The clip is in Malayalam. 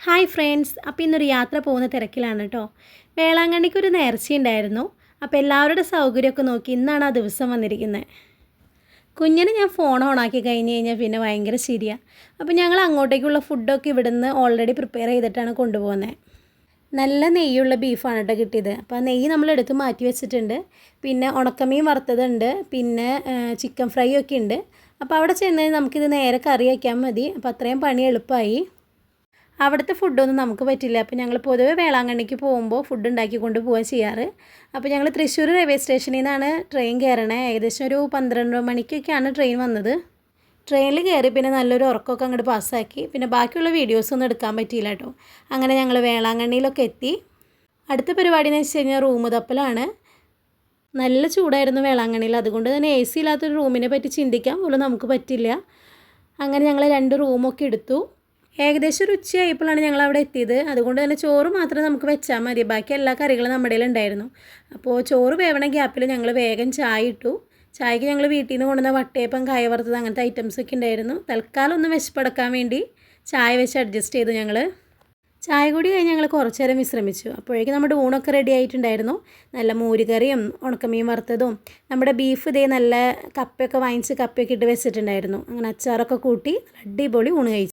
ഹായ് ഫ്രണ്ട്സ്, അപ്പോൾ ഇന്നൊരു യാത്ര പോകുന്ന തിരക്കിലാണ് കേട്ടോ. വേളാങ്കണ്ണിക്കൊരു നേർച്ചയുണ്ടായിരുന്നു. അപ്പോൾ എല്ലാവരുടെ സൗകര്യമൊക്കെ നോക്കി ഇന്നാണ് ആ ദിവസം വന്നിരിക്കുന്നത്. കുഞ്ഞിന് ഞാൻ ഫോൺ ഓണാക്കി കഴിഞ്ഞ് കഴിഞ്ഞാൽ പിന്നെ ഭയങ്കര ശരിയാണ്. അപ്പോൾ ഞങ്ങൾ അങ്ങോട്ടേക്കുള്ള ഫുഡൊക്കെ ഇവിടുന്ന് ഓൾറെഡി പ്രിപ്പയർ ചെയ്തിട്ടാണ് കൊണ്ടുപോകുന്നത്. നല്ല നെയ്യുള്ള ബീഫാണ് കേട്ടോ കിട്ടിയത്. അപ്പോൾ ആ നെയ്യ് നമ്മളെടുത്ത് മാറ്റി വെച്ചിട്ടുണ്ട്. പിന്നെ ഉണക്കമീൻ വറുത്തതുണ്ട്, പിന്നെ ചിക്കൻ ഫ്രൈ ഒക്കെ ഉണ്ട്. അപ്പോൾ അവിടെ ചെന്ന് നമുക്കിത് നേരെ കറി വയ്ക്കാൻ മതി. അപ്പോൾ അത്രയും പണി എളുപ്പമായി. അവിടുത്തെ ഫുഡൊന്നും നമുക്ക് പറ്റില്ല. അപ്പോൾ ഞങ്ങൾ പൊതുവെ വേളാങ്കണ്ണിക്ക് പോകുമ്പോൾ ഫുഡ് ഉണ്ടാക്കിക്കൊണ്ട് പോവുക ചെയ്യാറ്. അപ്പോൾ ഞങ്ങൾ തൃശ്ശൂർ റെയിൽവേ സ്റ്റേഷനിൽ നിന്നാണ് ട്രെയിൻ കയറണേ. ഏകദേശം ഒരു 12 മണിക്കൊക്കെയാണ് ട്രെയിൻ വന്നത്. ട്രെയിനിൽ കയറി പിന്നെ നല്ലൊരു ഉറക്കമൊക്കെ അങ്ങോട്ട് പാസ്സാക്കി. പിന്നെ ബാക്കിയുള്ള വീഡിയോസൊന്നും എടുക്കാൻ പറ്റിയില്ല കേട്ടോ. അങ്ങനെ ഞങ്ങൾ വേളാങ്കണ്ണിയിലൊക്കെ എത്തി. അടുത്ത പരിപാടി എന്ന് വെച്ച് കഴിഞ്ഞാൽ റൂം തപ്പലാണ്. നല്ല ചൂടായിരുന്നു വേളാങ്കണ്ണിയിൽ. അതുകൊണ്ട് തന്നെ AC ഇല്ലാത്തൊരു റൂമിനെ പറ്റി ചിന്തിക്കാൻ പോലും നമുക്ക് പറ്റില്ല. അങ്ങനെ ഞങ്ങൾ 2 റൂമൊക്കെ എടുത്തു. ഏകദേശം ഒരു ഉച്ചയായപ്പോഴാണ് ഞങ്ങൾ അവിടെ എത്തിയത്. അതുകൊണ്ട് തന്നെ ചോറ് മാത്രം നമുക്ക് വെച്ചാൽ മതി. ബാക്കി എല്ലാ കറികളും നമ്മുടെ കയ്യിലുണ്ടായിരുന്നു. അപ്പോൾ ചോറ് വേവണ ഗ്യാപ്പിൽ ഞങ്ങൾ വേഗം ചായ ഇട്ടു. ചായക്ക് ഞങ്ങൾ വീട്ടിൽ നിന്ന് കൊണ്ടുവന്ന വട്ടയപ്പം, കായ വറുത്തത് അങ്ങനത്തെ ഐറ്റംസൊക്കെ ഉണ്ടായിരുന്നു. തൽക്കാലം ഒന്ന് വിശപ്പടക്കാൻ വേണ്ടി ചായ വെച്ച് അഡ്ജസ്റ്റ് ചെയ്തു ഞങ്ങൾ. ചായ കൂടി കഴിഞ്ഞ് ഞങ്ങൾ കുറച്ച് നേരം വിശ്രമിച്ചു. അപ്പോഴേക്കും നമ്മുടെ ഊണൊക്കെ റെഡി ആയിട്ടുണ്ടായിരുന്നു. നല്ല മോരുകറിയും ഉണക്കമീൻ വറുത്തതും നമ്മുടെ ബീഫ് ഇതേ നല്ല കപ്പയൊക്കെ വാങ്ങിച്ച് കപ്പയൊക്കെ ഇട്ട് വെച്ചിട്ടുണ്ടായിരുന്നു. അങ്ങനെ അച്ചാറൊക്കെ കൂട്ടി അടിപൊളി ഊണ് കഴിച്ചു.